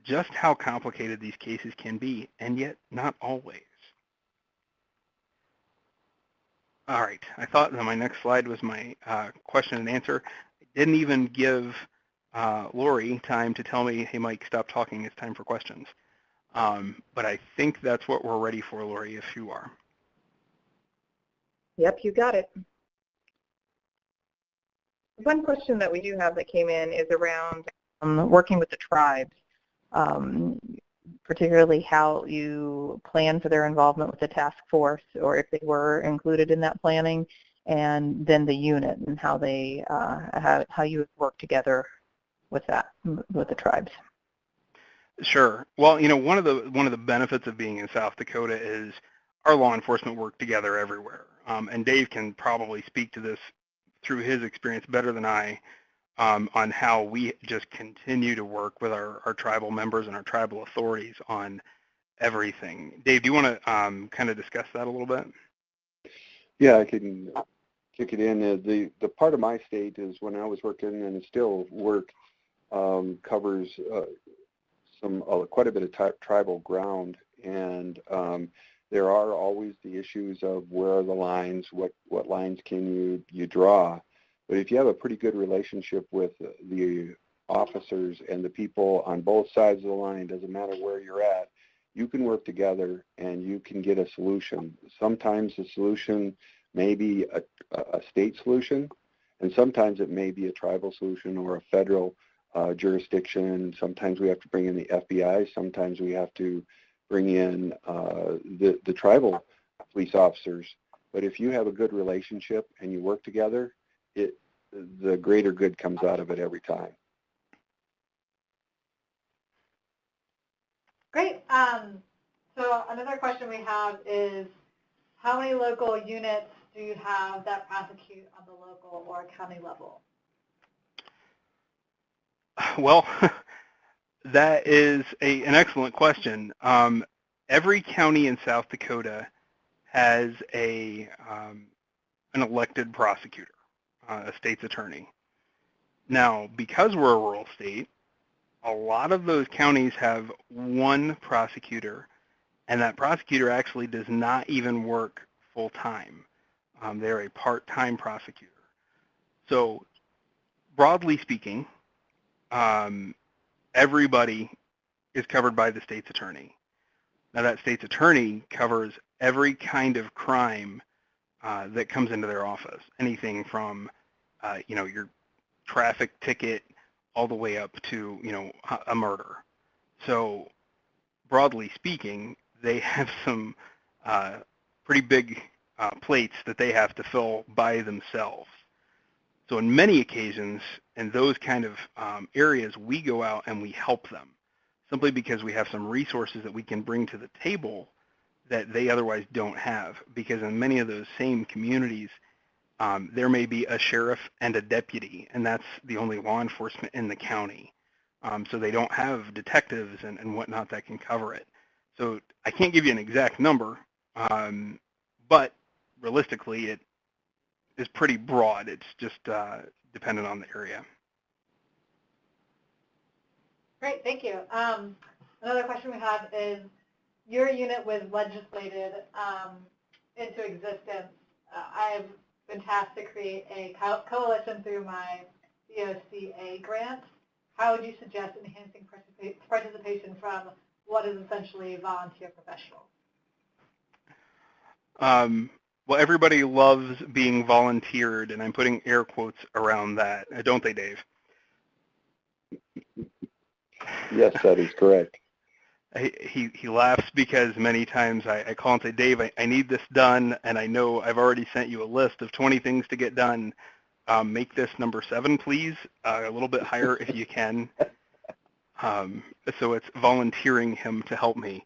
just how complicated these cases can be, and yet not always. All right, I thought that my next slide was my question and answer. I didn't even give Lori time to tell me, hey, Mike, stop talking, it's time for questions. But I think that's what we're ready for, Lori, if you are. Yep, you got it. One question that we do have that came in is around working with the tribes, particularly how you plan for their involvement with the task force, or if they were included in that planning, and then the unit and how they how you work together with that, with the tribes. Sure. Well, you know, one of the benefits of being in South Dakota is our law enforcement work together everywhere. And Dave can probably speak to this through his experience better than I, on how we just continue to work with our tribal members and our tribal authorities on everything. Dave, do you want to kind of discuss that a little bit? Yeah, I can kick it in. The part of my state is when I was working, and still work, covers quite a bit of tribal ground, and there are always the issues of where are the lines, what lines can you draw. But if you have a pretty good relationship with the officers and the people on both sides of the line, doesn't matter where you're at, you can work together and you can get a solution. Sometimes the solution may be a state solution, and sometimes it may be a tribal solution or a federal jurisdiction. Sometimes we have to bring in the FBI. Sometimes we have to bring in the tribal police officers. But if you have a good relationship and you work together, the greater good comes out of it every time. Great. So another question we have is, how many local units do you have that prosecute on the local or county level? Well, that is an excellent question. Every county in South Dakota has an elected prosecutor, a state's attorney. Now, because we're a rural state, a lot of those counties have one prosecutor, and that prosecutor actually does not even work full-time. They're a part-time prosecutor. So, broadly speaking, everybody is covered by the state's attorney. Now, that state's attorney covers every kind of crime that comes into their office, anything from, your traffic ticket all the way up to, a murder. So, broadly speaking, they have some pretty big plates that they have to fill by themselves. So in many occasions, in those kind of areas, we go out and we help them, simply because we have some resources that we can bring to the table that they otherwise don't have. Because in many of those same communities, there may be a sheriff and a deputy, and that's the only law enforcement in the county. So they don't have detectives and whatnot that can cover it. So I can't give you an exact number, but realistically, it is pretty broad. It's just dependent on the area. Great, thank you. Another question we have is, your unit was legislated into existence. I've been tasked to create a coalition through my COCA grant. How would you suggest enhancing participation from what is essentially volunteer professionals? Well, everybody loves being volunteered, and I'm putting air quotes around that. Don't they, Dave? Yes, that is correct. He laughs because many times I call and say, Dave, I need this done, and I know I've already sent you a list of 20 things to get done. Make this number 7, please, a little bit higher if you can. So it's volunteering him to help me.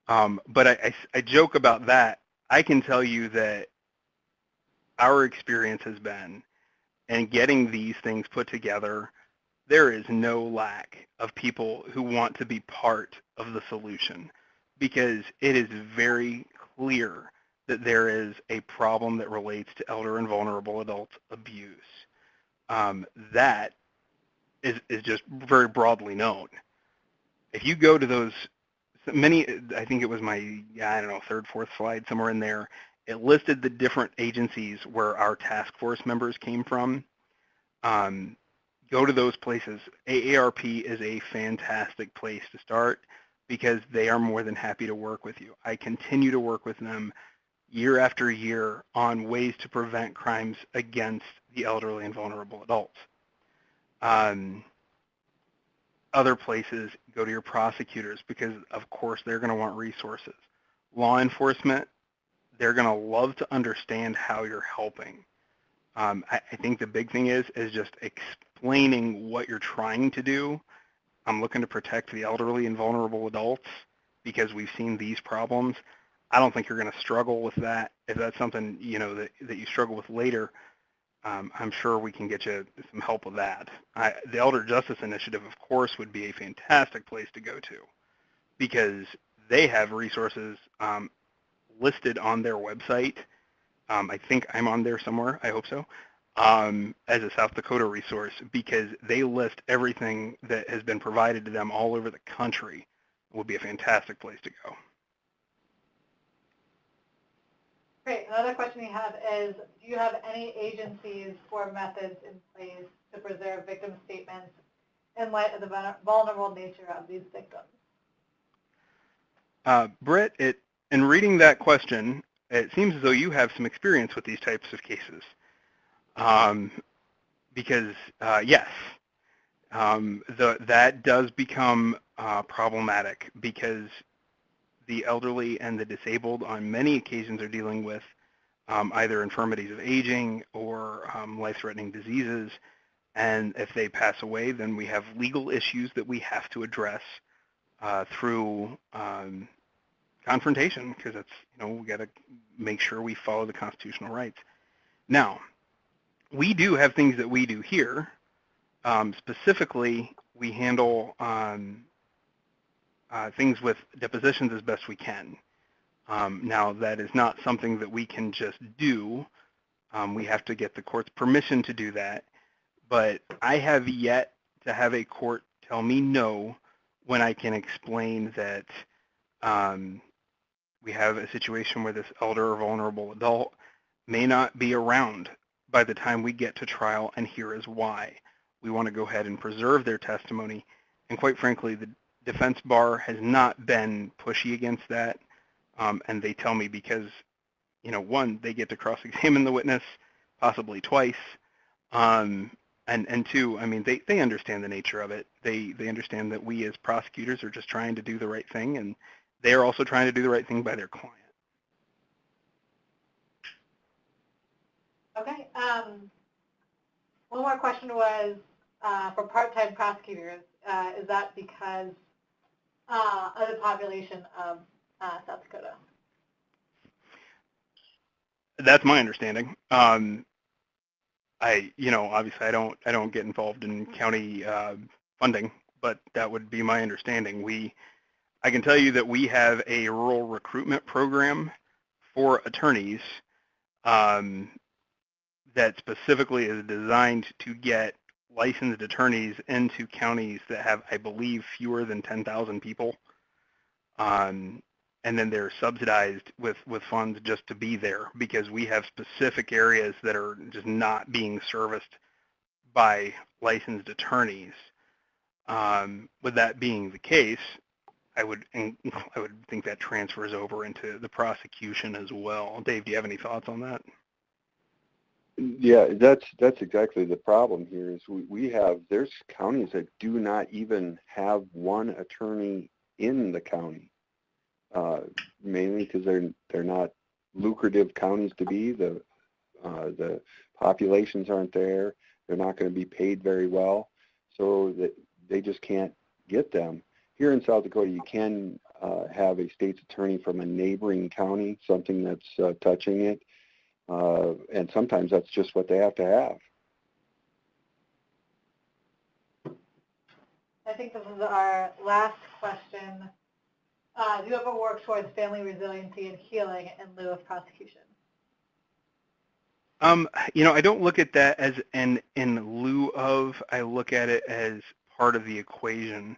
But I joke about that. I can tell you that our experience has been, in getting these things put together, there is no lack of people who want to be part of the solution, because it is very clear that there is a problem that relates to elder and vulnerable adult abuse. That is just very broadly known. If you go to those I think it was my, third, fourth slide, somewhere in there, it listed the different agencies where our task force members came from. Go to those places. AARP is a fantastic place to start because they are more than happy to work with you. I continue to work with them year after year on ways to prevent crimes against the elderly and vulnerable adults. Other places, go to your prosecutors because, of course, they're going to want resources. Law enforcement, they're going to love to understand how you're helping. I think the big thing is just explaining what you're trying to do. I'm looking to protect the elderly and vulnerable adults because we've seen these problems. I don't think you're going to struggle with that. If that's something that you struggle with later, I'm sure we can get you some help with that. The Elder Justice Initiative, of course, would be a fantastic place to go to because they have resources listed on their website I think I'm on there somewhere, I hope so, as a South Dakota resource, because they list everything that has been provided to them all over the country. It would be a fantastic place to go. Great. Another question we have is, do you have any agencies or methods in place to preserve victim statements in light of the vulnerable nature of these victims? Britt, in reading that question, it seems as though you have some experience with these types of cases. Because, yes, that does become problematic because the elderly and the disabled on many occasions are dealing with either infirmities of aging or life-threatening diseases. And if they pass away, then we have legal issues that we have to address through confrontation, because it's, we got to make sure we follow the constitutional rights. Now, we do have things that we do here. Specifically, we handle things with depositions as best we can. Now, that is not something that we can just do. We have to get the court's permission to do that. But I have yet to have a court tell me no when I can explain that we have a situation where this elder or vulnerable adult may not be around by the time we get to trial, and here is why. We want to go ahead and preserve their testimony. And quite frankly, the defense bar has not been pushy against that. And they tell me because, one, they get to cross-examine the witness possibly twice. And two, I mean, they understand the nature of it. They understand that we as prosecutors are just trying to do the right thing, and they are also trying to do the right thing by their client. Okay. One more question was for part-time prosecutors. Is that because of the population of South Dakota? That's my understanding. Obviously I don't get involved in county funding, but that would be my understanding. I can tell you that we have a rural recruitment program for attorneys that specifically is designed to get licensed attorneys into counties that have, I believe, fewer than 10,000 people. And then they're subsidized with funds just to be there, because we have specific areas that are just not being serviced by licensed attorneys. With that being the case, I would think that transfers over into the prosecution as well. Dave, do you have any thoughts on that? Yeah, that's exactly the problem here. Is there's counties that do not even have one attorney in the county, mainly because they're not lucrative counties to be. The populations aren't there. They're not going to be paid very well, so that they just can't get them. Here in South Dakota, you can have a state's attorney from a neighboring county, something that's touching it. And sometimes that's just what they have to have. I think this is our last question. Do you ever work towards family resiliency and healing in lieu of prosecution? I don't look at that as in lieu of. I look at it as part of the equation.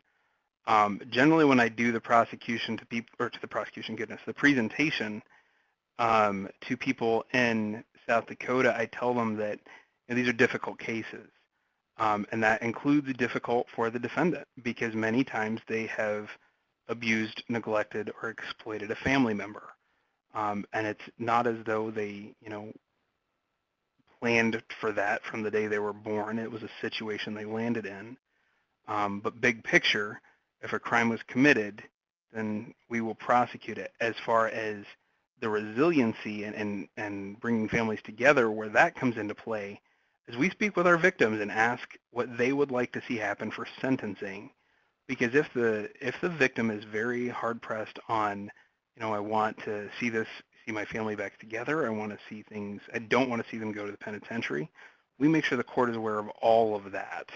Generally, when I do the prosecution the presentation to people in South Dakota, I tell them that these are difficult cases, and that includes difficult for the defendant, because many times they have abused, neglected, or exploited a family member, and it's not as though they, planned for that from the day they were born. It was a situation they landed in. But big picture, if a crime was committed, then we will prosecute it. As far as the resiliency and bringing families together, where that comes into play, is we speak with our victims and ask what they would like to see happen for sentencing. Because if the victim is very hard pressed on, I want to see my family back together, I want to see things, I don't want to see them go to the penitentiary, we make sure the court is aware of all of that,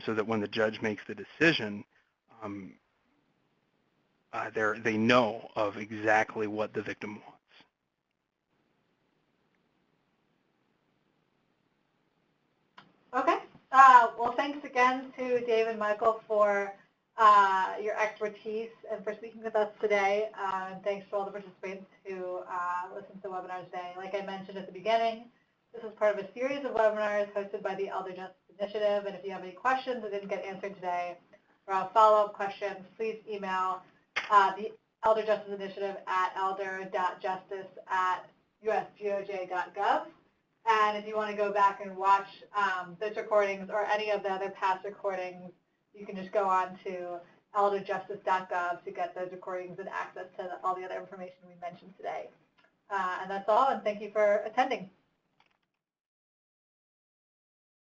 so that when the judge makes the decision, they know of exactly what the victim wants. Well, thanks again to Dave and Michael for your expertise and for speaking with us today. And thanks to all the participants who listened to the webinar today. Like I mentioned at the beginning, this is part of a series of webinars hosted by the Elder Justice Initiative. And if you have any questions that didn't get answered today or follow-up questions, please email the Elder Justice Initiative at elder.justice@usgoj.gov. And if you want to go back and watch this recordings or any of the other past recordings, you can just go on to elderjustice.gov to get those recordings and access to all the other information we mentioned today. And that's all, and thank you for attending.